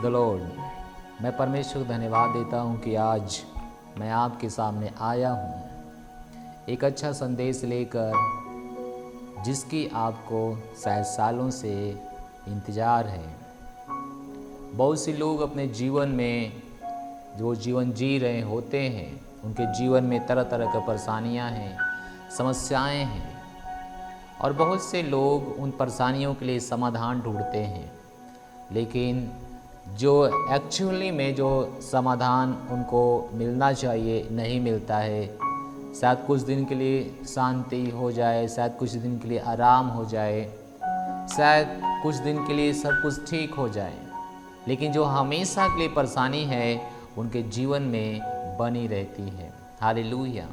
The Lord. मैं परमेश्वर को धन्यवाद देता हूँ कि आज मैं आपके सामने आया हूँ एक अच्छा संदेश लेकर, जिसकी आपको शायद सालों से इंतज़ार है। बहुत से लोग अपने जीवन में जो जीवन जी रहे होते हैं, उनके जीवन में तरह तरह की परेशानियाँ हैं, समस्याएं हैं, और बहुत से लोग उन परेशानियों के लिए समाधान ढूंढते हैं, लेकिन जो एक्चुअली में जो समाधान उनको मिलना चाहिए नहीं मिलता है। शायद कुछ दिन के लिए शांति हो जाए, शायद कुछ दिन के लिए आराम हो जाए, शायद कुछ दिन के लिए सब कुछ ठीक हो जाए, लेकिन जो हमेशा के लिए परेशानी है उनके जीवन में बनी रहती है। हालेलुया।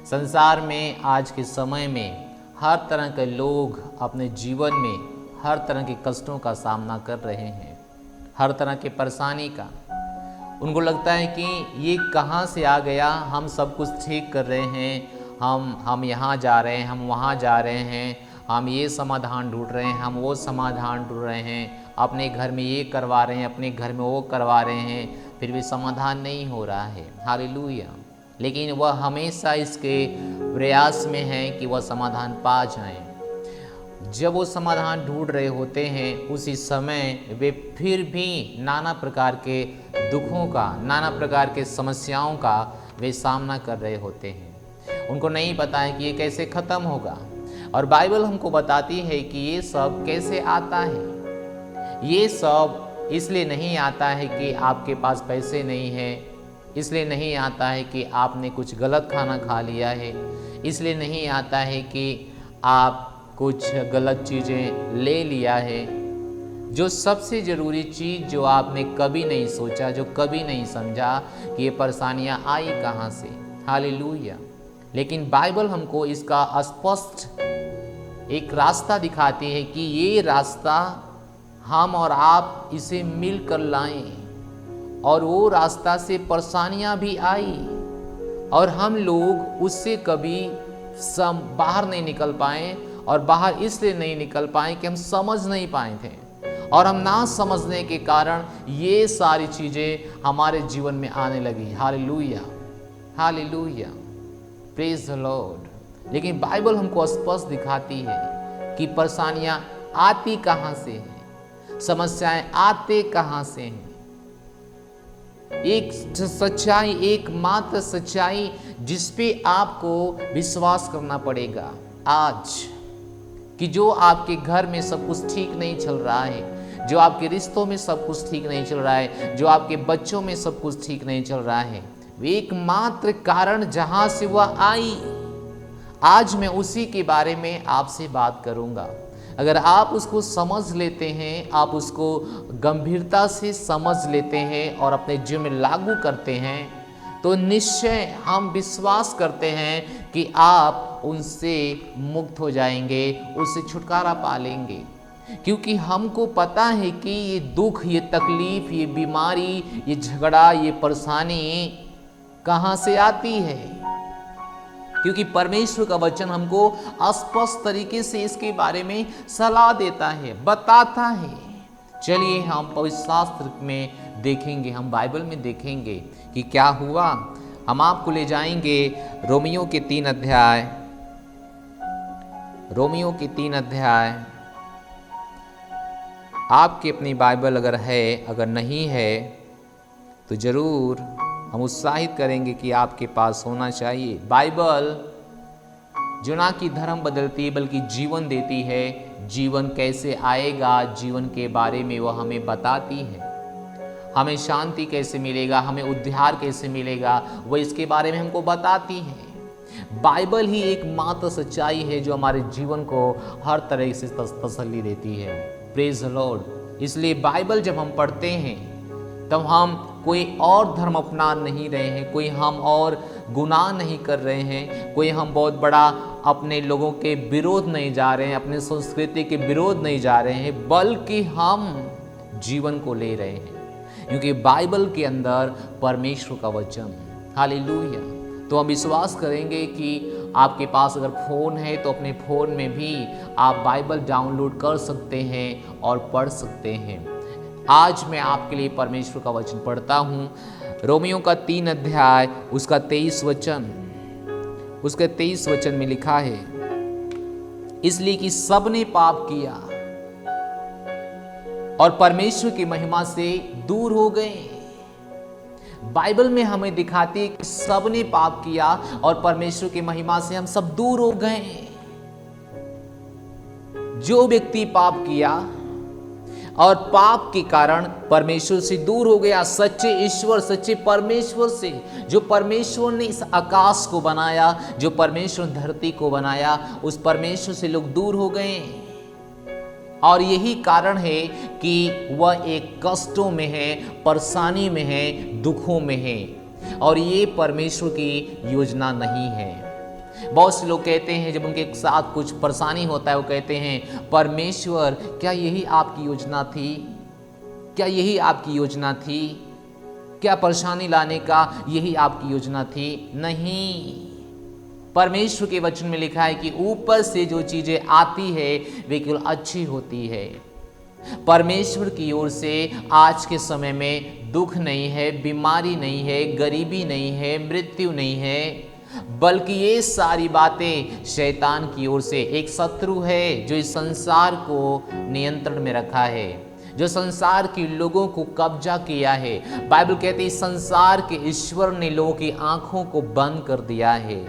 संसार में आज के समय में हर तरह के लोग अपने जीवन में हर तरह के कष्टों का सामना कर रहे हैं, हर तरह के परेशानी का। उनको लगता है कि ये कहाँ से आ गया, हम सब कुछ ठीक कर रहे हैं, हम यहाँ जा रहे हैं, हम वहाँ जा रहे हैं, हम ये समाधान ढूंढ रहे हैं, हम वो समाधान ढूंढ रहे हैं, अपने घर में ये करवा रहे हैं, अपने घर में वो करवा रहे हैं, फिर भी समाधान नहीं हो रहा है। हालेलुया। लेकिन वह हमेशा इसके प्रयास में है कि वह समाधान पा जाएं। जब वो समाधान ढूंढ रहे होते हैं, उसी समय वे फिर भी नाना प्रकार के दुखों का, नाना प्रकार के समस्याओं का वे सामना कर रहे होते हैं। उनको नहीं पता है कि ये कैसे ख़त्म होगा। और बाइबल हमको बताती है कि ये सब कैसे आता है। ये सब इसलिए नहीं आता है कि आपके पास पैसे नहीं है, इसलिए नहीं आता है कि आपने कुछ गलत खाना खा लिया है, इसलिए नहीं आता है कि आप कुछ गलत चीज़ें ले लिया है। जो सबसे ज़रूरी चीज़ जो आपने कभी नहीं सोचा, जो कभी नहीं समझा कि ये परेशानियाँ आई कहाँ से। हालेलुया। लेकिन बाइबल हमको इसका स्पष्ट एक रास्ता दिखाती है कि ये रास्ता हम और आप इसे मिलकर लाएं, और वो रास्ता से परेशानियाँ भी आई और हम लोग उससे कभी बाहर नहीं निकल पाए। और बाहर इसलिए नहीं निकल पाए कि हम समझ नहीं पाए थे, और हम ना समझने के कारण ये सारी चीज़ें हमारे जीवन में आने लगी। Hallelujah, hallelujah, praise the Lord. लेकिन बाइबल हमको स्पष्ट दिखाती है कि परेशानियाँ आती कहाँ से हैं, समस्याएं आते कहाँ से हैं। एक सच्चाई, एकमात्र सच्चाई जिस पे आपको विश्वास करना पड़ेगा आज, कि जो आपके घर में सब कुछ ठीक नहीं चल रहा है, जो आपके रिश्तों में सब कुछ ठीक नहीं चल रहा है, जो आपके बच्चों में सब कुछ ठीक नहीं चल रहा है, एकमात्र कारण जहां से वह आई, आज मैं उसी के बारे में आपसे बात करूंगा। अगर आप उसको समझ लेते हैं, आप उसको गंभीरता से समझ लेते हैं और अपने जीवन में लागू करते हैं, तो निश्चय हम विश्वास करते हैं कि आप उनसे मुक्त हो जाएंगे, उससे छुटकारा पा लेंगे। क्योंकि हमको पता है कि ये दुख, ये तकलीफ, ये बीमारी, ये झगड़ा, ये परेशानी कहाँ से आती है। क्योंकि परमेश्वर का वचन हमको स्पष्ट तरीके से इसके बारे में सलाह देता है, बताता है। चलिए हम पवित्र शास्त्र में देखेंगे, हम बाइबल में देखेंगे कि क्या हुआ। हम आपको ले जाएंगे रोमियो के 3 अध्याय, रोमियो के 3 अध्याय। आपकी अपनी बाइबल अगर है, अगर नहीं है तो ज़रूर हम उत्साहित करेंगे कि आपके पास होना चाहिए। बाइबल जो ना कि धर्म बदलती है बल्कि जीवन देती है। जीवन कैसे आएगा, जीवन के बारे में वह हमें बताती है। हमें शांति कैसे मिलेगा, हमें उद्धार कैसे मिलेगा, वह इसके बारे में हमको बताती है। बाइबल ही एक मात्र सच्चाई है जो हमारे जीवन को हर तरह से तसल्ली देती है। Praise the Lord. इसलिए बाइबल जब हम पढ़ते हैं तब हम कोई और धर्म अपना नहीं रहे हैं, कोई हम और गुनाह नहीं कर रहे हैं, कोई हम बहुत बड़ा अपने लोगों के विरोध नहीं जा रहे हैं, अपने संस्कृति के विरोध नहीं जा रहे हैं, बल्कि हम जीवन को ले रहे हैं। क्योंकि बाइबल के अंदर परमेश्वर का वचन। हालेलुया। तो हम विश्वास करेंगे कि आपके पास अगर फ़ोन है तो अपने फ़ोन में भी आप बाइबल डाउनलोड कर सकते हैं और पढ़ सकते हैं। आज मैं आपके लिए परमेश्वर का वचन पढ़ता हूँ। रोमियो का 3 अध्याय उसका 23 वचन, उसके 23 वचन में लिखा है, इसलिए कि सबने पाप किया और परमेश्वर की महिमा से दूर हो गए। बाइबल में हमें दिखाती है कि सबने पाप किया और परमेश्वर की महिमा से हम सब दूर हो गए। जो व्यक्ति पाप किया और पाप के कारण परमेश्वर से दूर हो गया, सच्चे ईश्वर, सच्चे परमेश्वर से, जो परमेश्वर ने इस आकाश को बनाया, जो परमेश्वर धरती को बनाया, उस परमेश्वर से लोग दूर हो गए। और यही कारण है कि वह एक कष्टों में है, परेशानी में है, दुखों में है, और ये परमेश्वर की योजना नहीं है। बहुत से लोग कहते हैं, जब उनके साथ कुछ परेशानी होता है, वो कहते हैं, परमेश्वर क्या यही आपकी योजना थी? क्या यही आपकी योजना थी? क्या परेशानी लाने का यही आपकी योजना थी? नहीं, परमेश्वर के वचन में लिखा है कि ऊपर से जो चीजें आती है वे केवल अच्छी होती है। परमेश्वर की ओर से आज के समय में दुख नहीं है, बीमारी नहीं है, गरीबी नहीं है, मृत्यु नहीं है, बल्कि ये सारी बातें शैतान की ओर से एक शत्रु है जो इस संसार को नियंत्रण में रखा है, जो संसार के लोगों को कब्जा किया है। बाइबल कहती है संसार के ईश्वर ने लोगों की आंखों को बंद कर दिया है।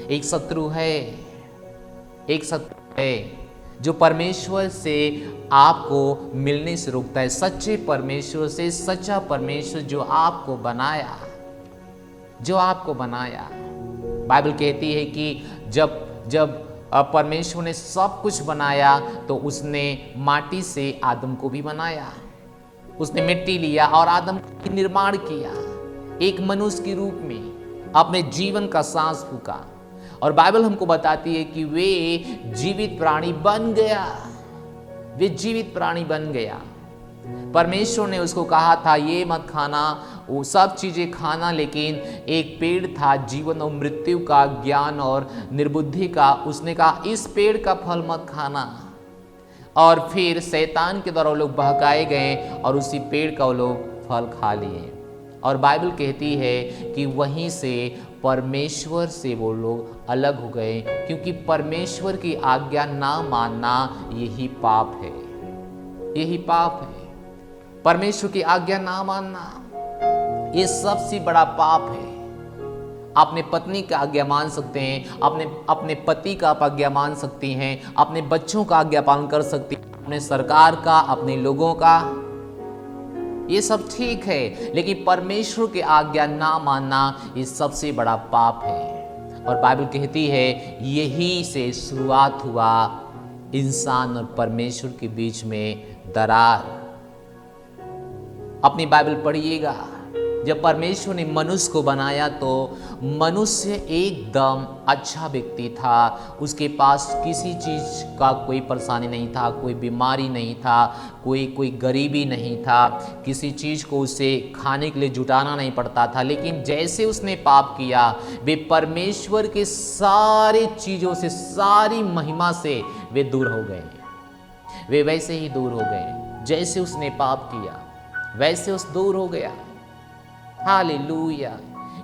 एक शत्रु है, एक शत्रु है जो परमेश्वर से आपको मिलने से रोकता है, सच्चे परमेश्वर से। सच्चा परमेश्वर जो आपको बनाया, जो आपको बनाया। बाइबल कहती है कि जब परमेश्वर ने सब कुछ बनाया तो उसने माटी से आदम को भी बनाया। उसने मिट्टी लिया और आदम का निर्माण किया, एक मनुष्य के रूप में अपने जीवन का सांस फूका। और बाइबल हमको बताती है कि वे जीवित प्राणी बन गया, वे जीवित प्राणी बन गया। परमेश्वर ने उसको कहा था ये मत खाना, वो सब चीजें खाना, लेकिन एक पेड़ था जीवन और मृत्यु का, ज्ञान और निर्बुद्धि का। उसने कहा इस पेड़ का फल मत खाना। और फिर शैतान के द्वारा वो लोग बहकाए गए और उसी पेड़ का वो लोग फल खा लिए। और बाइबल कहती है कि वहीं से परमेश्वर से वो लोग अलग हो गए, क्योंकि परमेश्वर की आज्ञा ना मानना यही पाप है, यही पाप है। परमेश्वर की आज्ञा ना मानना ये सबसे बड़ा पाप है। अपने पत्नी का आज्ञा मान सकते हैं, अपने पति का आप आज्ञा मान सकती हैं, अपने बच्चों का आज्ञा पालन कर सकती हैं, अपने सरकार का, अपने लोगों का, ये सब ठीक है, लेकिन परमेश्वर की आज्ञा ना मानना ये सबसे बड़ा पाप है। और बाइबल कहती है यही से शुरुआत हुआ इंसान और परमेश्वर के बीच में दरार। अपनी बाइबल पढ़िएगा, जब परमेश्वर ने मनुष्य को बनाया तो मनुष्य एकदम अच्छा व्यक्ति था। उसके पास किसी चीज़ का कोई परेशानी नहीं था, कोई बीमारी नहीं था, कोई गरीबी नहीं था, किसी चीज़ को उसे खाने के लिए जुटाना नहीं पड़ता था। लेकिन जैसे उसने पाप किया, वे परमेश्वर के सारे चीज़ों से, सारी महिमा से वे दूर हो गए। वे वैसे ही दूर हो गए, जैसे उसने पाप किया वैसे उस दूर हो गया। हालेलुया।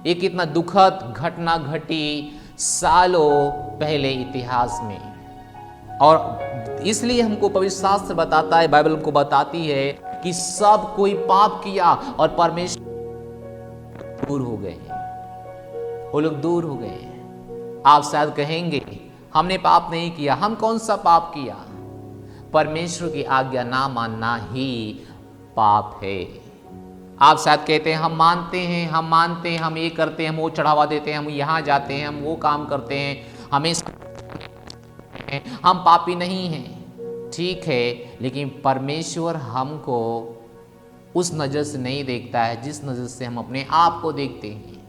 ये कितना दुखद घटना घटी सालों पहले इतिहास में। और इसलिए हमको पवित्र शास्त्र बताता है, बाइबल हमको बताती है कि सब कोई पाप किया और परमेश्वर दूर हो गए, वो लोग दूर हो गए। आप शायद कहेंगे हमने पाप नहीं किया। हम कौन सा पाप किया? परमेश्वर की आज्ञा ना मानना ही पाप है। आप शायद कहते हैं हम मानते हैं, हम ये करते हैं, हम वो चढ़ावा देते हैं, हम यहाँ जाते हैं, हम वो काम करते हैं, हम पापी नहीं हैं। ठीक है, लेकिन परमेश्वर हमको उस नज़र से नहीं देखता है जिस नज़र से हम अपने आप को देखते हैं।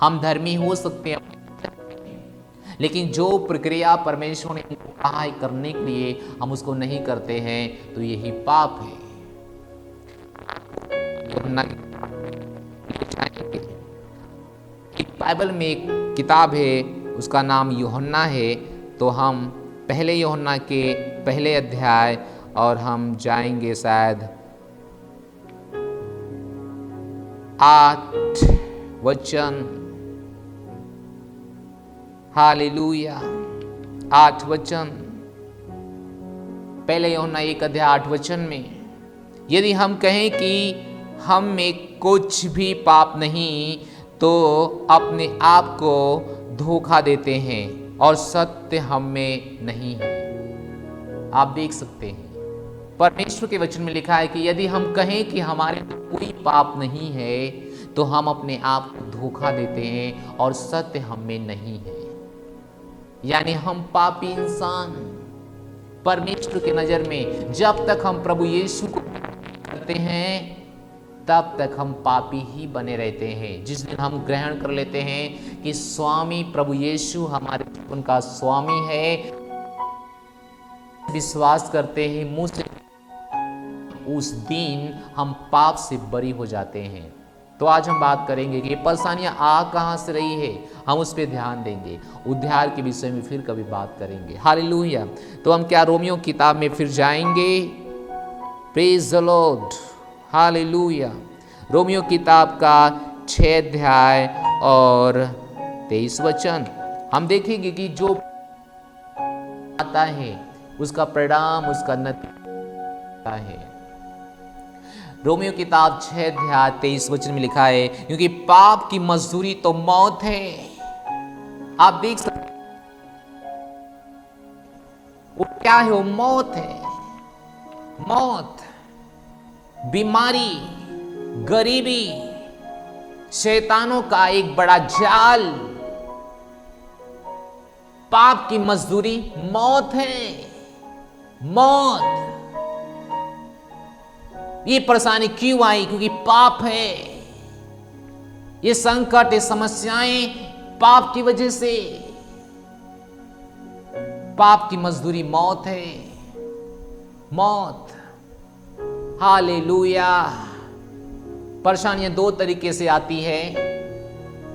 हम धर्मी हो सकते हैं, लेकिन जो प्रक्रिया परमेश्वर ने कहा है करने के लिए हम उसको नहीं करते हैं तो यही पाप है। बाइबल में एक किताब है, उसका नाम यूहन्ना है। तो हम पहले यूहन्ना के पहले अध्याय और हम जाएंगे शायद 8 वचन, हालेलुया, 8 वचन, पहले यूहन्ना 1:8 में, यदि हम कहें कि हम में कुछ भी पाप नहीं तो अपने आप को धोखा देते हैं और सत्य हम में नहीं है। आप देख सकते हैं परमेश्वर के वचन में लिखा है कि यदि हम कहें कि हमारे में कोई पाप नहीं है तो हम अपने आप को धोखा देते हैं और सत्य हम में नहीं है। यानी हम पापी इंसान परमेश्वर के नजर में जब तक हम प्रभु यीशु को करते हैं तब तक हम पापी ही बने रहते हैं। जिस दिन हम ग्रहण कर लेते हैं कि स्वामी प्रभु यीशु हमारे जीवन का स्वामी है, विश्वास करते हैं मुंह से, उस दिन हम पाप से बरी हो जाते हैं। तो आज हम बात करेंगे कि ये परेशानियां आ कहां से रही है, हम उस पर ध्यान देंगे। उद्धार के विषय में फिर कभी बात करेंगे। हालेलुया। तो हम क्या रोमियो किताब में फिर जाएंगे? Praise the Lord, hallelujah. Romeo किताब का 6 अध्याय और 23 वचन हम देखेंगे कि जो आता है उसका परिणाम, उसका नतीजा है। रोमियो किताब 6 अध्याय 23 वचन में लिखा है, क्योंकि पाप की मजदूरी तो मौत है। आप देख सकते वो क्या है? वो मौत है। मौत, बीमारी, गरीबी, शैतानों का एक बड़ा जाल। पाप की मजदूरी मौत है। मौत। ये परेशानी क्यों आई? क्योंकि पाप है। ये संकट, ये समस्याएं पाप की वजह से। पाप की मजदूरी मौत है। मौत। हालेलुया। परेशानियां 2 तरीके से आती है।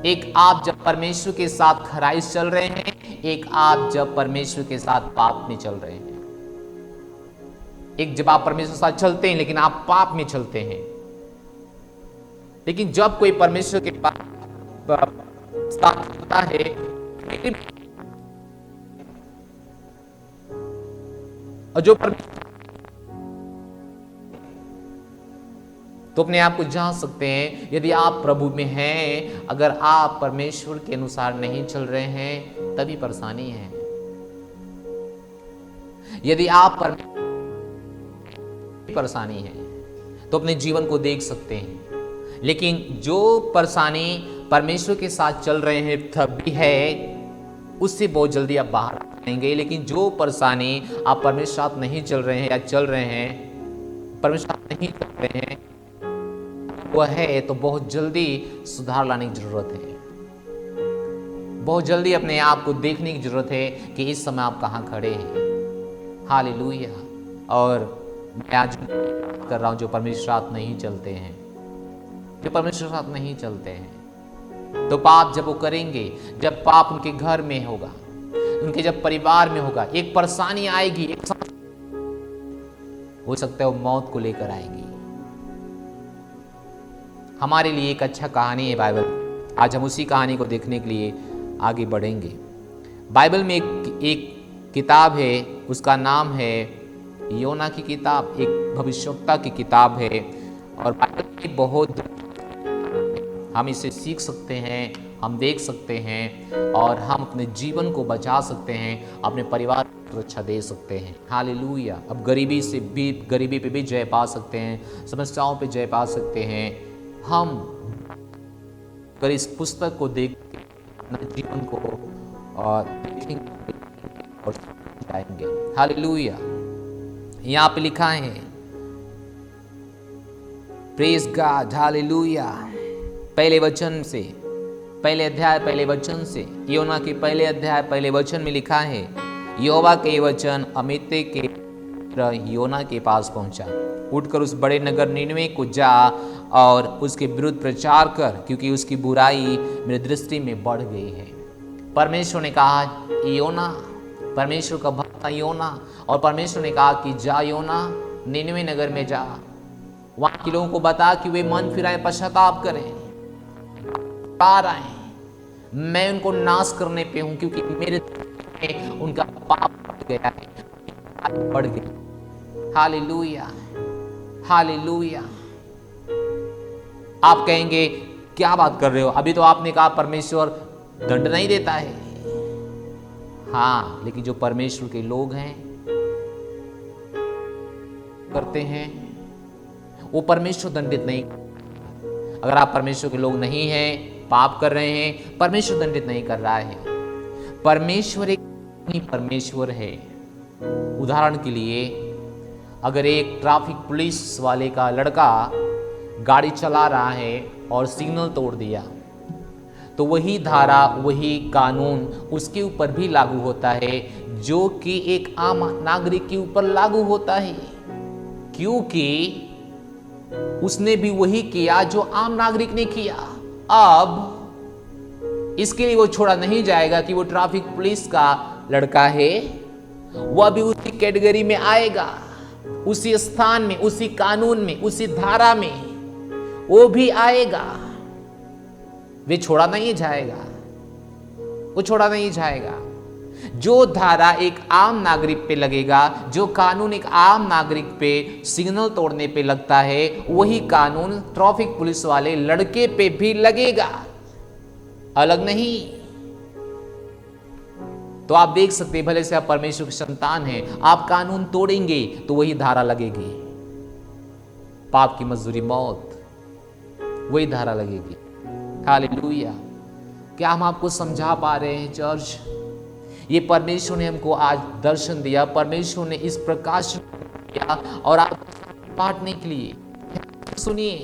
एक आप जब परमेश्वर के साथ खराई चल रहे हैं, एक आप जब परमेश्वर के साथ पाप में चल रहे हैं। एक जब आप परमेश्वर के साथ चलते हैं लेकिन आप पाप में चलते हैं। लेकिन जब कोई परमेश्वर के साथ होता है और जो तो अपने आप को जान सकते हैं, यदि आप प्रभु में हैं, अगर आप परमेश्वर के अनुसार नहीं चल रहे हैं तभी परेशानी है। यदि आप परेशानी है तो अपने जीवन को देख सकते हैं। लेकिन जो परेशानी परमेश्वर के साथ चल रहे हैं तब भी है, उससे बहुत जल्दी आप बाहर आएंगे। लेकिन जो परेशानी आप परमेश्वर के साथ नहीं चल रहे हैं या चल रहे हैं, परमेश्वर के साथ नहीं चल रहे हैं, वह है तो बहुत जल्दी सुधार लाने की जरूरत है। बहुत जल्दी अपने आप को देखने की जरूरत है कि इस समय आप कहां खड़े हैं। हालेलुया। और मैं आज कर रहा हूं जो परमेश्वर साथ नहीं चलते हैं, जो परमेश्वर साथ नहीं चलते हैं, तो पाप जब वो करेंगे, जब पाप उनके घर में होगा, उनके जब परिवार में होगा, एक परेशानी आएगी, एक हो सकता है वो मौत को लेकर आएगी। हमारे लिए एक अच्छा कहानी है बाइबल। आज हम उसी कहानी को देखने के लिए आगे बढ़ेंगे। बाइबल में एक किताब है, उसका नाम है योना की किताब, एक भविष्यवक्ता की किताब है। और बाइबल में बहुत हम इसे सीख सकते हैं, हम देख सकते हैं और हम अपने जीवन को बचा सकते हैं, अपने परिवार को सुरक्षा दे सकते हैं। हालेलुया। अब गरीबी पे भी जय पा सकते हैं, समस्याओं पे जय पा सकते हैं। हम अगर इस पुस्तक को देख अपने जीवन को और देखेंगे और जाएंगे। हालेलुया। यहाँ पे लिखा है, प्रेज गॉड, हालेलुया। पहले वचन से, पहले अध्याय पहले वचन से, योना के पहले अध्याय पहले वचन में लिखा है, यहोवा के वचन अमित्य के योना के पास पहुंचा। उठकर उस बड़े नगर निनवे को जा और उसके विरुद्ध प्रचार कर, क्योंकि उसकी बुराई मेरी दृष्टि में बढ़ गई है। परमेश्वर ने कहा योना, परमेश्वर का भक्त था योना, और परमेश्वर ने कहा कि जा योना, निनवे नगर में जा वहां के लोगों को बता कि वे मन फिराएं, पश्चाताप करें, पार आए। मैं उनको नाश करने पे हूं क्योंकि मेरे में उनका पाप बढ़ गया है, बढ़ गया। Hallelujah, hallelujah. आप कहेंगे क्या बात कर रहे हो, अभी तो आपने कहा परमेश्वर दंड नहीं देता है। हाँ, लेकिन जो परमेश्वर के लोग हैं करते हैं वो परमेश्वर दंडित नहीं। अगर आप परमेश्वर के लोग नहीं हैं, पाप कर रहे हैं, परमेश्वर दंडित नहीं कर रहा है। परमेश्वर एक ही परमेश्वर है। उदाहरण के लिए अगर एक ट्रैफिक पुलिस वाले का लड़का गाड़ी चला रहा है और सिग्नल तोड़ दिया, तो वही धारा, वही कानून उसके ऊपर भी लागू होता है जो कि एक आम नागरिक के ऊपर लागू होता है, क्योंकि उसने भी वही किया जो आम नागरिक ने किया। अब इसके लिए वो छोड़ा नहीं जाएगा कि वो ट्रैफिक पुलिस का लड़का है, वह भी उसी कैटेगरी में आएगा, उसी स्थान में, उसी कानून में, उसी धारा में वो भी आएगा। वे छोड़ा नहीं जाएगा, वो छोड़ा नहीं जाएगा। जो धारा एक आम नागरिक पे लगेगा, जो कानून एक आम नागरिक पे सिग्नल तोड़ने पे लगता है, वही कानून ट्रैफिक पुलिस वाले लड़के पे भी लगेगा, अलग नहीं। तो आप देख सकते हैं, भले से आप परमेश्वर के संतान हैं, आप कानून तोड़ेंगे तो वही धारा लगेगी। पाप की मजदूरी मौत, वही धारा लगेगी। हालेलुया। क्या हम आपको समझा पा रहे हैं चर्च? ये परमेश्वर ने हमको आज दर्शन दिया, परमेश्वर ने इस प्रकाश किया और आप बांटने के लिए। सुनिए,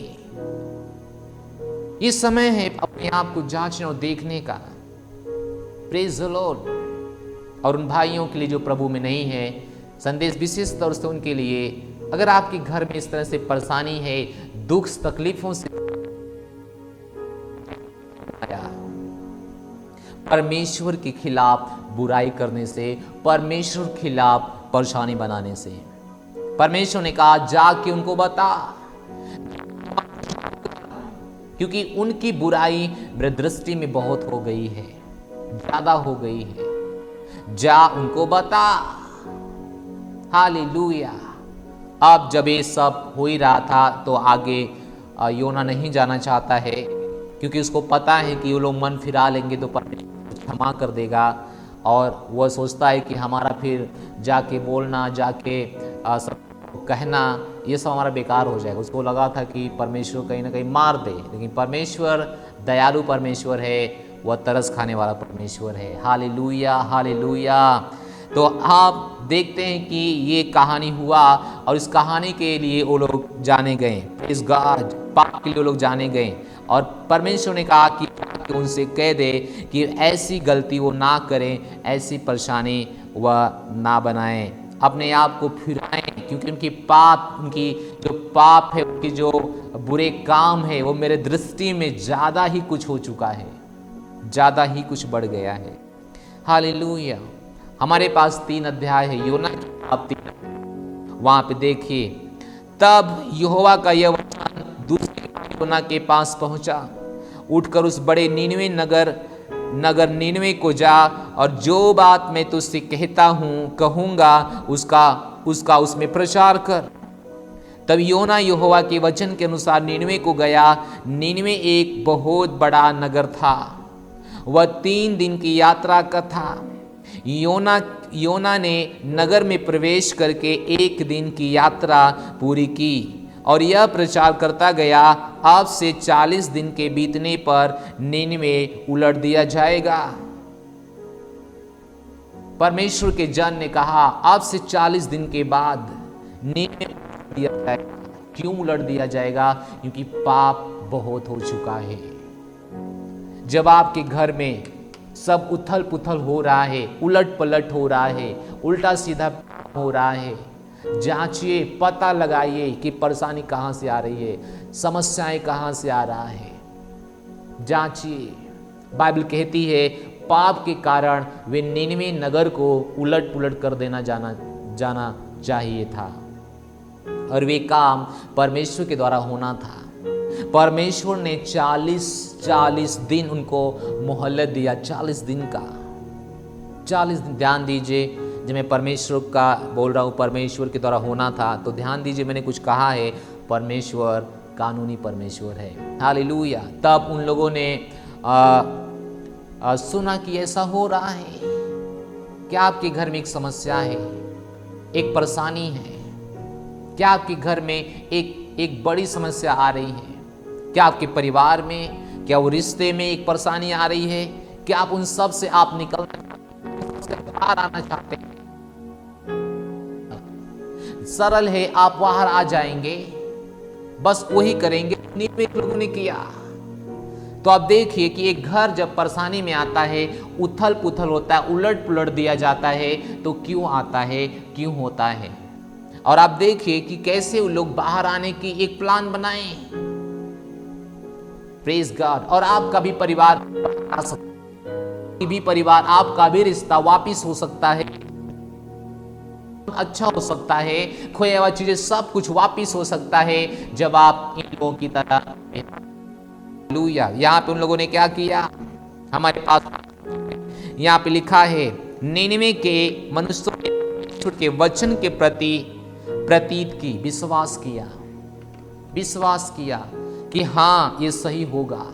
ये समय है अपने आप को जांचने और देखने का। Praise the Lord. और उन भाइयों के लिए जो प्रभु में नहीं है, संदेश विशेष तौर से उनके लिए, अगर आपके घर में इस तरह से परेशानी है, दुख तकलीफों से परमेश्वर के खिलाफ बुराई करने से, परमेश्वर के खिलाफ परेशानी बनाने से, परमेश्वर ने कहा जाके उनको बता, क्योंकि उनकी बुराई मेरी दृष्टि में बहुत हो गई है, ज्यादा हो गई है। जा उनको बता। हालेलुया। अब जब ये सब हो ही रहा था तो आगे योना नहीं जाना चाहता है, क्योंकि उसको पता है कि वो लोग मन फिरा लेंगे तो परमेश्वर क्षमा कर देगा, और वह सोचता है कि हमारा फिर जाके बोलना, जाके सब कहना, ये सब हमारा बेकार हो जाएगा। उसको लगा था कि परमेश्वर कहीं ना कहीं मार दे, लेकिन परमेश्वर दयालु परमेश्वर है, वह तरस खाने वाला परमेश्वर है। Hallelujah, hallelujah. तो आप देखते हैं कि ये कहानी हुआ और इस कहानी के लिए वो लोग जाने गए, प्रेज़ गॉड, पाप के लिए वो लोग जाने गए, और परमेश्वर ने कहा कि उनसे कह दे कि ऐसी गलती वो ना करें, ऐसी परेशानी वह ना बनाएं, अपने आप को फिराएं, क्योंकि उनकी जो पाप है, उनकी जो बुरे काम है, वो मेरे दृष्टि में ज़्यादा ही कुछ हो चुका है, ज़्यादा ही कुछ बढ़ गया है। हालेलुया। हमारे पास 3 अध्याय है, योना की किताब 3, वहाँ पे देखिए। तब यहोवा का यह वचन दूसरे योना के पास पहुंचा, उठकर उस बड़े नीनवे नगर नीनवे को जा, और जो बात मैं तुझसे कहूंगा उसका उसमें प्रचार कर। तब योना यहोवा के वचन के अनुसार नीनवे को गया। नीनवे एक बहुत बड़ा नगर था, वह 3 दिन की यात्रा का था। योना ने नगर में प्रवेश करके 1 दिन की यात्रा पूरी की और यह प्रचार करता गया, अब से 40 दिन के बीतने पर नीनवे उलट दिया जाएगा। परमेश्वर के जन ने कहा अब से 40 दिन के बाद नीनवे उलट दिया जाएगा। क्यों उलट दिया जाएगा? क्योंकि पाप बहुत हो चुका है। जब आपके घर में सब उथल पुथल हो रहा है, उलट पलट हो रहा है, उल्टा सीधा हो रहा है, जांचिए, पता लगाइए कि परेशानी कहाँ से आ रही है, समस्याएं कहाँ से आ रहा है, जांचिए। बाइबल कहती है पाप के कारण वे नीनवे नगर को उलट पुलट कर देना जाना चाहिए था। और वे काम परमेश्वर के द्वारा होना था। परमेश्वर ने 40 दिन उनको मोहलत दिया, 40 दिन का। 40 दिन, ध्यान दीजिए, जब मैं परमेश्वर का बोल रहा हूँ, परमेश्वर के द्वारा होना था, तो ध्यान दीजिए मैंने कुछ कहा है, परमेश्वर कानूनी परमेश्वर है। हालेलुया। तब उन लोगों ने सुना कि ऐसा हो रहा है। क्या आपके घर में एक समस्या है, एक परेशानी है? क्या आपके घर में एक बड़ी समस्या आ रही है? क्या आपके परिवार में, क्या वो रिश्ते में एक परेशानी आ रही है? क्या आप उन सब से आप निकलना, बाहर आना चाहते हैं? सरल है, आप बाहर आ जाएंगे, बस वही करेंगे निम्न लोगों ने किया। तो आप देखिए कि एक घर जब परेशानी में आता है, उथल पुथल होता है, उलट पुलट दिया जाता है, तो क्यों आता है, क्यों होता है? और आप देखिए कि कैसे वो लोग बाहर आने की एक प्लान बनाए। Praise God. और आपका भी परिवार आ सकता है, भी परिवार, आपका भी रिश्ता वापिस हो सकता है, अच्छा हो सकता है, खोया हुआ चीजें सब कुछ वापिस हो सकता है जब आप इन लोगों की तरह। हालेलुया। यहाँ पे उन लोगों ने क्या किया? हमारे पास यहाँ पे लिखा है, निनवे के मनुष्यों ने के वचन के प्रति प्रतीत की, विश्वास किया कि हाँ ये सही होगा।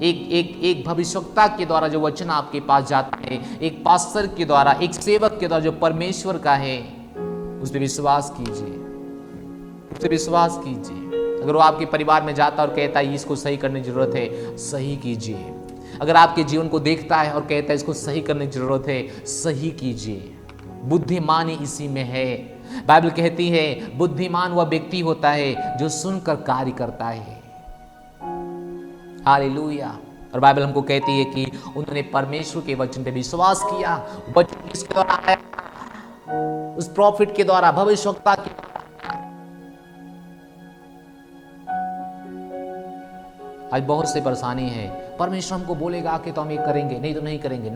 एक भविष्यवक्ता के द्वारा जो वचन आपके पास जाता है, एक पास्टर के द्वारा, एक सेवक के द्वारा जो परमेश्वर का है, उस पर विश्वास कीजिए, उस पर विश्वास कीजिए। अगर वो आपके परिवार में जाता और कहता है इसको सही करने की जरूरत है, सही कीजिए। अगर आपके जीवन को देखता है और कहता है इसको सही करने की जरूरत है, सही कीजिए। बुद्धिमानी इसी में है। बाइबल कहती है बुद्धिमान वह व्यक्ति होता है जो सुनकर कार्य करता है। हालेलुया। और बाइबल हमको कहती है कि उन्होंने परमेश्वर के वचन पे विश्वास किया। वचन किसके द्वारा आया? उस प्रॉफिट के द्वारा, भविष्यवक्ता के। आज बहुत से परेशानी है, परमेश्वर हमको बोलेगा कि तो हम ये करेंगे, नहीं तो नहीं करेंगे।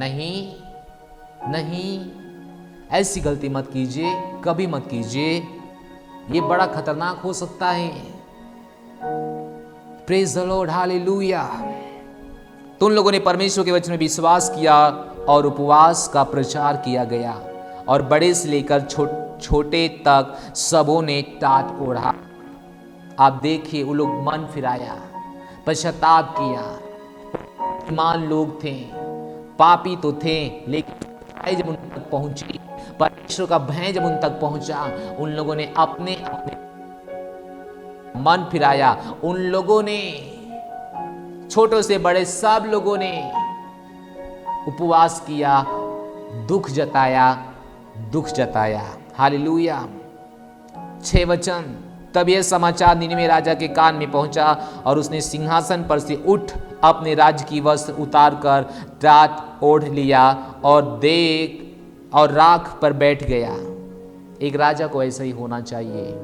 नहीं, ऐसी गलती मत कीजिए, कभी मत कीजिए, ये बड़ा खतरनाक हो सकता है। Praise the Lord, hallelujah. तो उन लोगों ने परमेश्वर के वचन में विश्वास किया और उपवास का प्रचार किया गया, और बड़े से लेकर छोटे तक सबों ने टाट ओढ़ा। आप देखिए, वो लोग मन फिराया, पश्चाताप किया। ईमान लोग थे, पापी तो थे, लेकिन जब उन तक पहुंची, परमेश्वर का भय जब उन तक पहुंचा, उन लोगों ने अपने मन फिराया। उन लोगों ने, छोटे से बड़े सब लोगों ने उपवास किया, दुख जताया। हालेलुया। 6 वचन। तब यह समाचार निनवे राजा के कान में पहुंचा, और उसने सिंहासन पर से उठ अपने राज्य की वस्त्र उतार कर टाट ओढ़ लिया और राख पर बैठ गया। एक राजा को ऐसा ही होना चाहिए।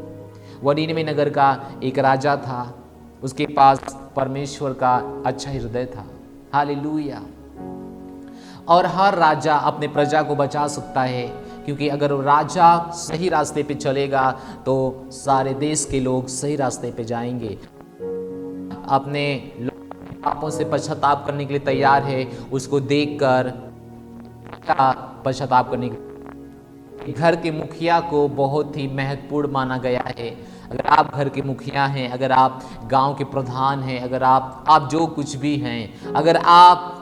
वह निनवे नगर का एक राजा था, उसके पास परमेश्वर का अच्छा हृदय था। हालेलुया। और हर राजा अपने प्रजा को बचा सकता है, क्योंकि अगर राजा सही रास्ते पे चलेगा तो सारे देश के लोग सही रास्ते पे जाएंगे। अपने पापों से पश्चाताप करने के लिए तैयार है, उसको देखकर पश्चाताप करने के। घर के मुखिया को बहुत ही महत्वपूर्ण माना गया है। अगर आप घर के मुखिया हैं, अगर आप गांव के प्रधान हैं, अगर आप जो कुछ भी हैं, अगर आप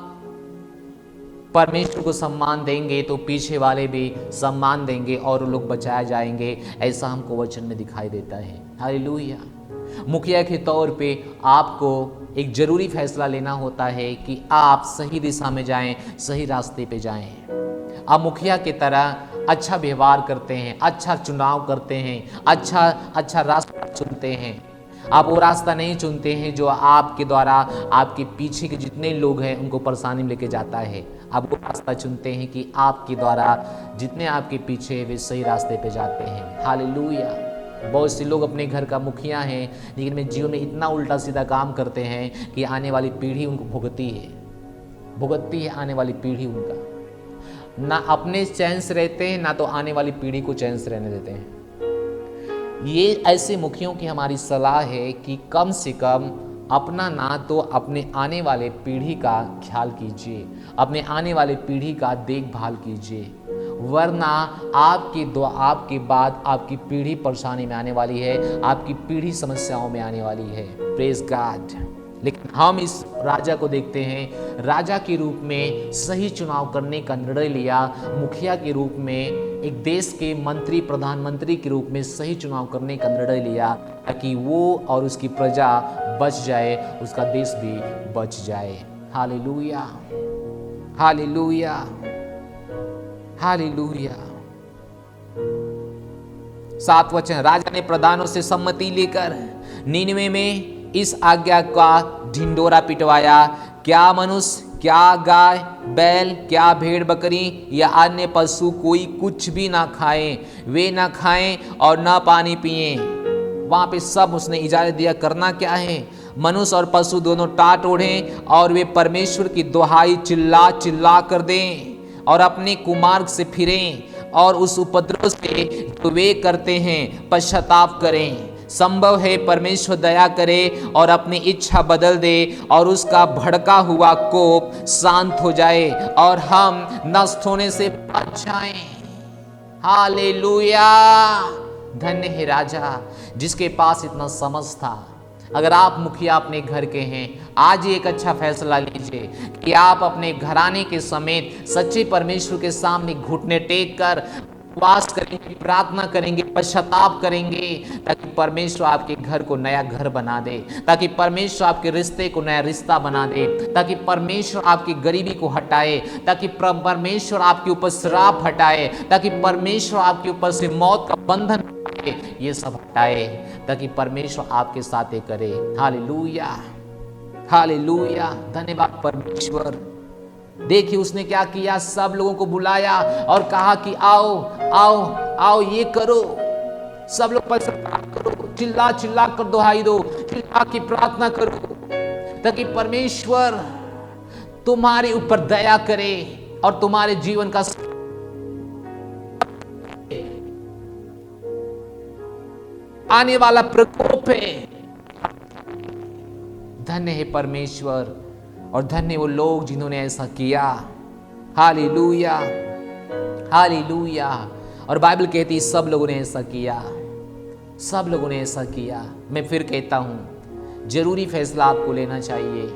परमेश्वर को सम्मान देंगे तो पीछे वाले भी सम्मान देंगे और लोग बचाए जाएंगे। ऐसा हमको वचन में दिखाई देता है। हालेलुया। मुखिया के तौर पे आपको एक जरूरी फैसला लेना होता है कि आप सही दिशा में जाएं, सही रास्ते पे जाएं। आप मुखिया की तरह अच्छा व्यवहार करते हैं, अच्छा चुनाव करते हैं, अच्छा रास्ता चुनते हैं। आप वो रास्ता नहीं चुनते हैं जो आपके द्वारा आपके पीछे के जितने लोग हैं उनको परेशानी में लेके जाता है। आप वो रास्ता चुनते हैं कि आपके द्वारा जितने आपके पीछे वे सही रास्ते पे जाते हैं। हालेलुया। बहुत से लोग अपने घर का मुखिया हैं, लेकिन वे जीवन में इतना उल्टा सीधा काम करते हैं कि आने वाली पीढ़ी उनको भुगतती है आने वाली पीढ़ी उनका। ना अपने चैन से रहते हैं, ना तो आने वाली पीढ़ी को चैन से रहने देते हैं। ये ऐसे मुखियों की हमारी सलाह है कि कम से कम अपना ना तो अपने आने वाले पीढ़ी का ख्याल कीजिए, अपने आने वाले पीढ़ी का देखभाल कीजिए, वरना आपके बाद आपकी पीढ़ी परेशानी में आने वाली है, आपकी पीढ़ी समस्याओं में आने वाली है। Praise God. लेकिन हम इस राजा को देखते हैं, राजा के रूप में सही चुनाव करने का निर्णय लिया, मुखिया के रूप में एक देश के मंत्री प्रधानमंत्री के रूप में सही चुनाव करने का निर्णय लिया, ताकि वो और उसकी प्रजा बच जाए, उसका देश भी बच जाए। Hallelujah, hallelujah, hallelujah. 7 वचन, राजा ने प्रधानों से सम्मति लेकर नीनवे में इस आज्ञा का ढिंडोरा पिटवाया, क्या मनुष्य, क्या गाय बैल, क्या भेड़ बकरी या अन्य पशु कोई कुछ भी ना खाएं, वे ना खाएं और ना पानी पिएं। वहां पे सब उसने इजाजत दिया। करना क्या है? मनुष्य और पशु दोनों टाट ओढ़ें और वे परमेश्वर की दुहाई चिल्ला चिल्ला कर दें और अपने कुमार्ग से फिरें और उस उपद्रव से जो वे करते हैं पश्चाताप करें। संभव है परमेश्वर दया करे और अपनी इच्छा बदल दे और उसका भड़का हुआ कोप शांत हो जाए और हम नष्ट होने से बच जाएं। हालेलुया। धन्य है राजा जिसके पास इतना समझ था। अगर आप मुखिया अपने घर के हैं, आज ही एक अच्छा फैसला लीजिए कि आप अपने घराने के समेत सच्चे परमेश्वर के सामने घुटने टेक कर उपवास करेंगे, प्रार्थना करेंगे, पश्चाताप करेंगे, ताकि परमेश्वर आपके घर को नया घर बना दे, ताकि परमेश्वर आपके रिश्ते को नया रिश्ता बना दे, ताकि परमेश्वर आपकी गरीबी को हटाए, ताकि परमेश्वर आपके ऊपर श्राप हटाए, ताकि परमेश्वर आपके ऊपर से मौत का बंधन ये सब हटाए, ताकि परमेश्वर आपके साथ करे। Hallelujah, hallelujah. धन्यवाद परमेश्वर। देखिए उसने क्या किया, सब लोगों को बुलाया और कहा कि आओ आओ आओ ये करो, सब लोग पश्चाताप करो, चिल्ला चिल्ला कर दुहाई दो, चिल्ला की प्रार्थना करो, ताकि परमेश्वर तुम्हारे ऊपर दया करे और तुम्हारे जीवन का आने वाला प्रकोप है। धन्य है परमेश्वर और धन्य वो लोग जिन्होंने ऐसा किया। Hallelujah, hallelujah. और बाइबल कहती है सब लोगों ने ऐसा किया, सब लोगों ने ऐसा किया। मैं फिर कहता हूं, जरूरी फैसला आपको लेना चाहिए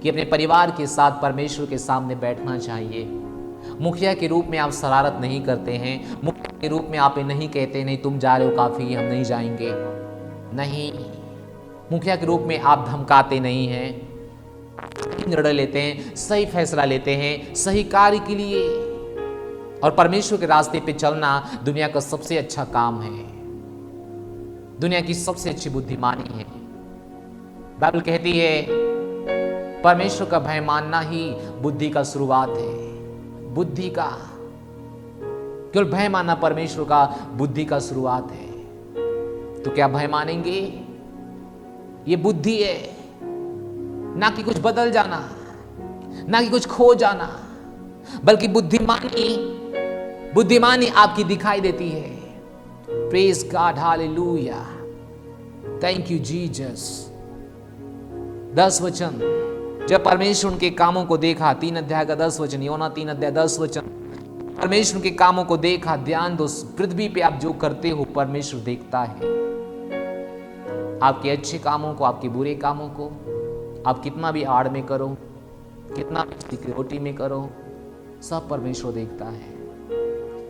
कि अपने परिवार के साथ परमेश्वर के सामने बैठना चाहिए। मुखिया के रूप में आप शरारत नहीं करते हैं, मुखिया के रूप में आप नहीं कहते नहीं तुम जा रहे हो काफी, हम नहीं जाएंगे, नहीं। मुखिया के रूप में आप धमकाते नहीं हैं, निर्णय लेते हैं, सही फैसला लेते हैं सही कार्य के लिए। और परमेश्वर के रास्ते पे चलना दुनिया का सबसे अच्छा काम है, दुनिया की सबसे अच्छी बुद्धिमानी है। बाइबल कहती है परमेश्वर का भय मानना ही बुद्धि का शुरुआत है। बुद्धि का, केवल भय मानना परमेश्वर का बुद्धि का शुरुआत है। तो क्या भय मानेंगे? ये बुद्धि है, ना कि कुछ बदल जाना, ना कि कुछ खो जाना, बल्कि बुद्धिमानी आपकी दिखाई देती है। Praise God, hallelujah, thank you Jesus. 10 वचन, जब परमेश्वर उनके कामों को देखा, 3 अध्याय का 10 वचन, योना 3 अध्याय 10 वचन। परमेश्वर के कामों को देखा, ध्यान दो, पृथ्वी पे आप जो करते हो परमेश्वर देखता है। आपके अच्छे कामों को, आपके बुरे कामों को, आप कितना भी आड़ में करो, कितना भी सिक्योरिटी में करो, सब परमेश्वर देखता है,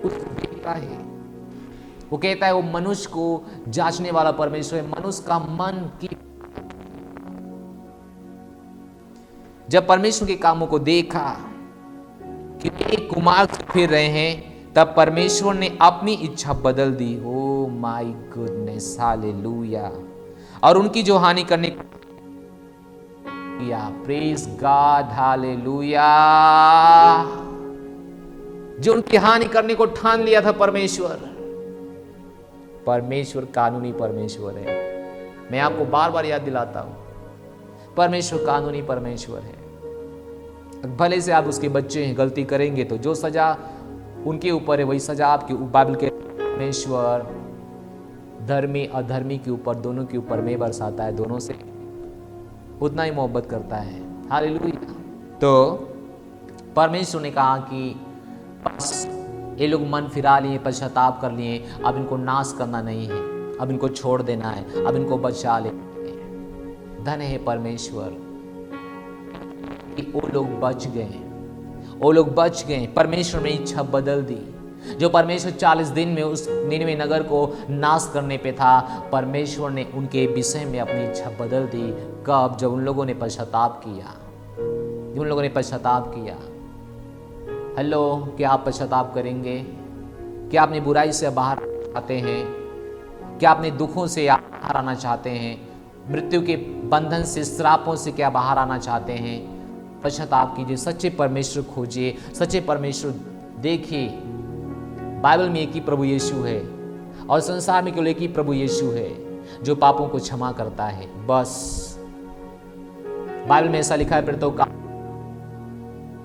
उसको देखता है। वो कहता है वो मनुष्य को जांचने वाला परमेश्वर है, मनुष्य का मन की। जब परमेश्वर के कामों को देखा कि एक कुमार्ग से फिर रहे हैं, तब परमेश्वर ने अपनी इच्छा बदल दी। Oh my goodness, hallelujah. और उनकी जो हानि करने किया, प्रेज गॉड, हालेलुया। जो उनकी हानि करने को ठान लिया था परमेश्वर कानूनी परमेश्वर है। मैं आपको बार बार याद दिलाता हूं, परमेश्वर कानूनी परमेश्वर है। भले से आप उसके बच्चे हैं, गलती करेंगे तो जो सजा उनके ऊपर है वही सजा आपके। बाइबल के परमेश्वर धर्मी अधर्मी के ऊपर, दोनों के ऊपर मेघ बरसाता है, दोनों से उतना ही मोहब्बत करता है। हालेलुया। तो परमेश्वर ने कहा कि बस ये लोग मन फिरा लिए, पश्चाताप कर लिए, अब इनको नाश करना नहीं है, अब इनको छोड़ देना है, अब इनको बचा ले। धन्य है परमेश्वर कि वो लोग बच गए, वो लोग बच गए। परमेश्वर ने इच्छा बदल दी। जो परमेश्वर 40 दिन में उस निनवे नगर को नाश करने पे था, परमेश्वर ने उनके विषय में अपनी इच्छा बदल दी। कब? जब उन लोगों ने पश्चाताप किया, जब उन लोगों ने पश्चाताप किया। हेलो, क्या आप पश्चाताप करेंगे? क्या अपनी बुराई से बाहर आते हैं? क्या अपने दुखों से बाहर आना चाहते हैं? मृत्यु के बंधन से, श्रापों से क्या बाहर आना चाहते हैं? पश्चाताप कीजिए, सच्चे परमेश्वर खोजिए, सच्चे परमेश्वर देखिए। बाइबल में एक ही प्रभु यीशु है और संसार में केवल एक ही प्रभु यीशु है जो पापों को क्षमा करता है। बस बाइबल में ऐसा लिखा है, फिर तो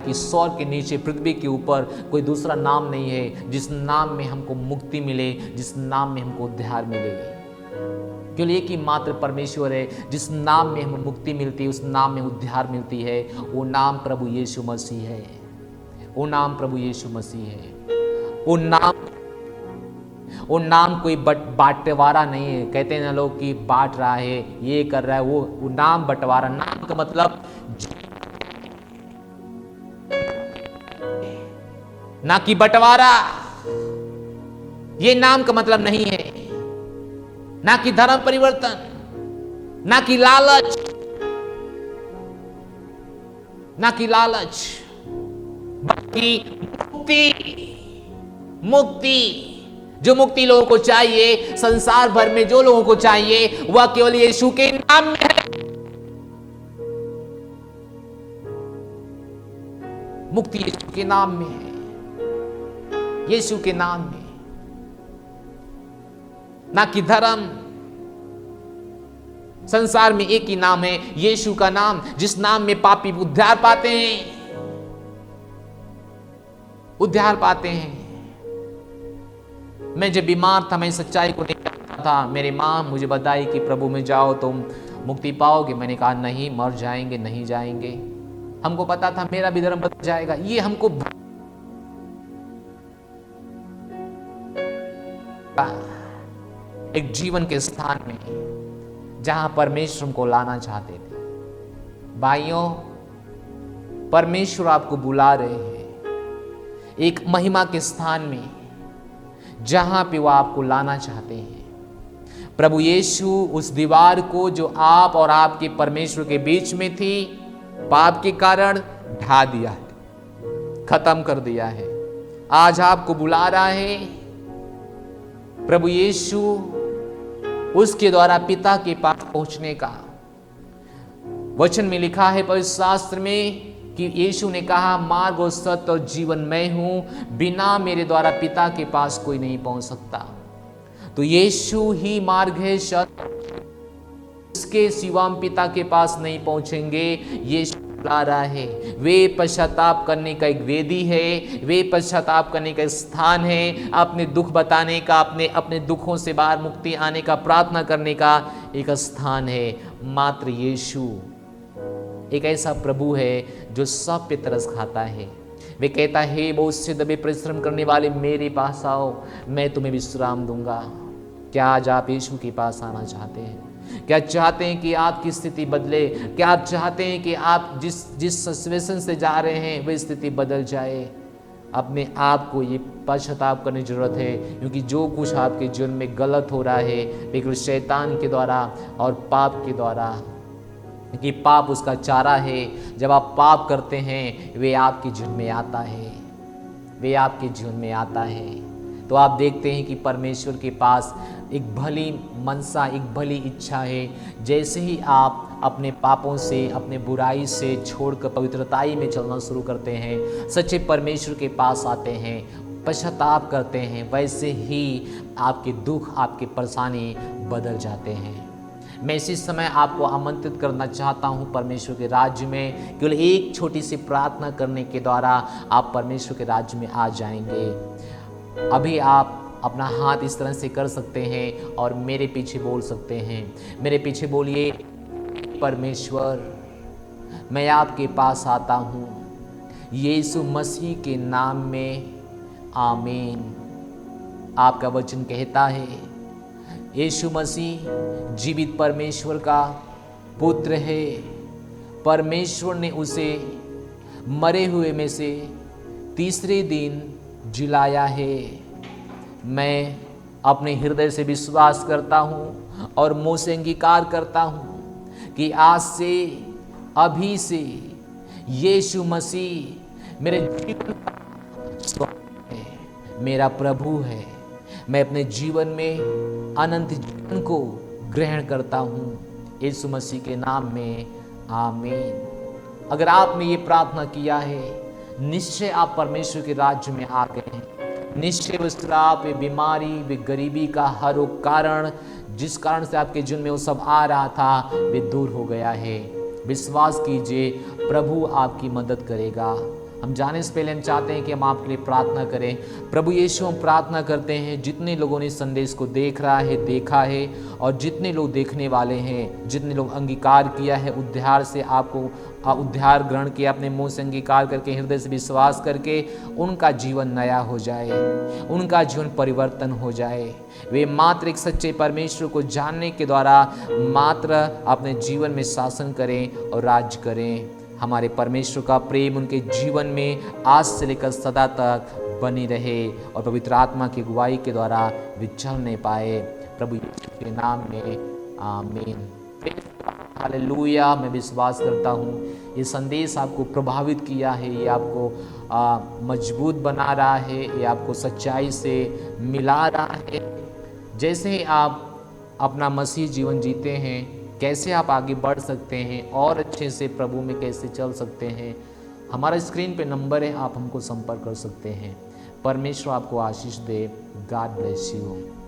कि स्वर्ग के नीचे, पृथ्वी के ऊपर कोई दूसरा नाम नहीं है जिस नाम में हमको मुक्ति मिले, जिस नाम में हमको उद्धार मिले। केवल एक ही मात्र परमेश्वर है जिस नाम में हमें मुक्ति मिलती है, उस नाम में उद्धार मिलती है। वो नाम प्रभु यीशु मसीह है, वो नाम प्रभु यीशु मसीह है। वो नाम कोई बांटवारा नहीं है। कहते हैं ना लोग कि बांट रहा है, ये कर रहा है, वो नाम बंटवारा। नाम का मतलब ना कि बंटवारा, ये नाम का मतलब नहीं है। ना कि धर्म परिवर्तन, ना कि लालच, ना कि लालच, बल्कि मुक्ति। मुक्ति, जो मुक्ति लोगों को चाहिए, संसार भर में जो लोगों को चाहिए, वह केवल यीशु के नाम में है। मुक्ति यीशु के नाम में है, यीशु के नाम में, ना कि धर्म। संसार में एक ही नाम है, यीशु का नाम, जिस नाम में पापी उद्धार पाते हैं, उद्धार पाते हैं। मैं जब बीमार था, मैं सच्चाई को नहीं जानता था। मेरी माँ मुझे बताई कि प्रभु में जाओ तुम मुक्ति पाओगे। मैंने कहा नहीं, मर जाएंगे, नहीं जाएंगे। हमको पता था मेरा भी धर्म बदल जाएगा। ये हमको एक जीवन के स्थान में जहां परमेश्वर को लाना चाहते थे। भाइयों, परमेश्वर आपको बुला रहे हैं एक महिमा के स्थान में जहां पे वो आपको लाना चाहते हैं। प्रभु यीशु उस दीवार को जो आप और आपके परमेश्वर के बीच में थी, पाप के कारण ढा दिया है, खत्म कर दिया है। आज आपको बुला रहा है। प्रभु यीशु उसके द्वारा पिता के पास पहुंचने का वचन में लिखा है पवित्र शास्त्र में कि यीशु ने कहा, मार्ग और सत्य और जीवन मैं हूं, बिना मेरे द्वारा पिता के पास कोई नहीं पहुंच सकता। तो यीशु ही मार्ग है, सत्य, इसके सिवा हम पिता के पास नहीं पहुंचेंगे। यीशु बुला रहा है। वे पश्चाताप करने का एक वेदी है, वे पश्चाताप करने का स्थान है, अपने दुख बताने का, अपने दुखों से बाहर मुक्ति आने का, प्रार्थना करने का एक स्थान है। मात्र यीशु एक ऐसा प्रभु है जो सब पे तरस खाता है। वे कहता है, बहुत से दबे परिश्रम करने वाले मेरे पास आओ, मैं तुम्हें विश्राम दूंगा। क्या आज आप यीशु के पास आना चाहते हैं? क्या चाहते हैं कि आपकी स्थिति बदले? क्या आप चाहते हैं कि आप जिस सिचुएशन से जा रहे हैं वह स्थिति बदल जाए? अपने आप को ये पश्चाताप करने की जरूरत है, क्योंकि जो कुछ आपके जीवन में गलत हो रहा है बिल्कुल शैतान के द्वारा और पाप के द्वारा, कि पाप उसका चारा है। जब आप पाप करते हैं वे आपके जीवन में आता है, वे आपके जीवन में आता है। तो आप देखते हैं कि परमेश्वर के पास एक भली मनसा, एक भली इच्छा है। जैसे ही आप अपने पापों से, अपने बुराई से छोड़कर पवित्रताई में चलना शुरू करते हैं, सच्चे परमेश्वर के पास आते हैं, पश्चाताप करते हैं, वैसे ही आपके दुख, आपकी परेशानी बदल जाते हैं। मैं इसी समय आपको आमंत्रित करना चाहता हूं परमेश्वर के राज्य में। केवल एक छोटी सी प्रार्थना करने के द्वारा आप परमेश्वर के राज्य में आ जाएंगे। अभी आप अपना हाथ इस तरह से कर सकते हैं और मेरे पीछे बोल सकते हैं। मेरे पीछे बोलिए, परमेश्वर मैं आपके पास आता हूँ यीशु मसीह के नाम में, आमीन। आपका वचन कहता है यीशु मसीह जीवित परमेश्वर का पुत्र है। परमेश्वर ने उसे मरे हुए में से तीसरे दिन जिलाया है। मैं अपने हृदय से विश्वास करता हूँ और मुँह से अंगीकार करता हूँ कि आज से, अभी से यीशु मसीह मेरे जीवन का है, मेरा प्रभु है। मैं अपने जीवन में अनंत जीवन को ग्रहण करता हूँ यीशु मसीह के नाम में, आमीन। अगर आपने ये प्रार्थना किया है, निश्चय आप परमेश्वर के राज्य में आ गए हैं। निश्चय वे श्राप, वे बीमारी, वे गरीबी का हर वो कारण, जिस कारण से आपके जीवन में वो सब आ रहा था, वे दूर हो गया है। विश्वास कीजिए, प्रभु आपकी मदद करेगा। हम जाने से पहले हम चाहते हैं कि हम आपके लिए प्रार्थना करें। प्रभु यीशु, हम प्रार्थना करते हैं जितने लोगों ने संदेश को देखा है और जितने लोग देखने वाले हैं, जितने लोग अंगीकार किया है उद्धार से, आपको उद्धार ग्रहण किया, अपने मुंह से अंगीकार करके, हृदय से विश्वास करके, उनका जीवन नया हो जाए, उनका जीवन परिवर्तन हो जाए। वे मात्र एक सच्चे परमेश्वर को जानने के द्वारा मात्र अपने जीवन में शासन करें और राज्य करें। हमारे परमेश्वर का प्रेम उनके जीवन में आज से लेकर सदा तक बनी रहे और पवित्र आत्मा की अगुवाई के द्वारा विचलने पाए, प्रभु यीशु के नाम में, आमीन। हालेलुया। मैं विश्वास करता हूँ ये संदेश आपको प्रभावित किया है, ये आपको मजबूत बना रहा है, ये आपको सच्चाई से मिला रहा है। जैसे ही आप अपना मसीह जीवन जीते हैं, कैसे आप आगे बढ़ सकते हैं और अच्छे से प्रभु में कैसे चल सकते हैं, हमारा स्क्रीन पे नंबर है, आप हमको संपर्क कर सकते हैं। परमेश्वर आपको आशीष दे। God bless you.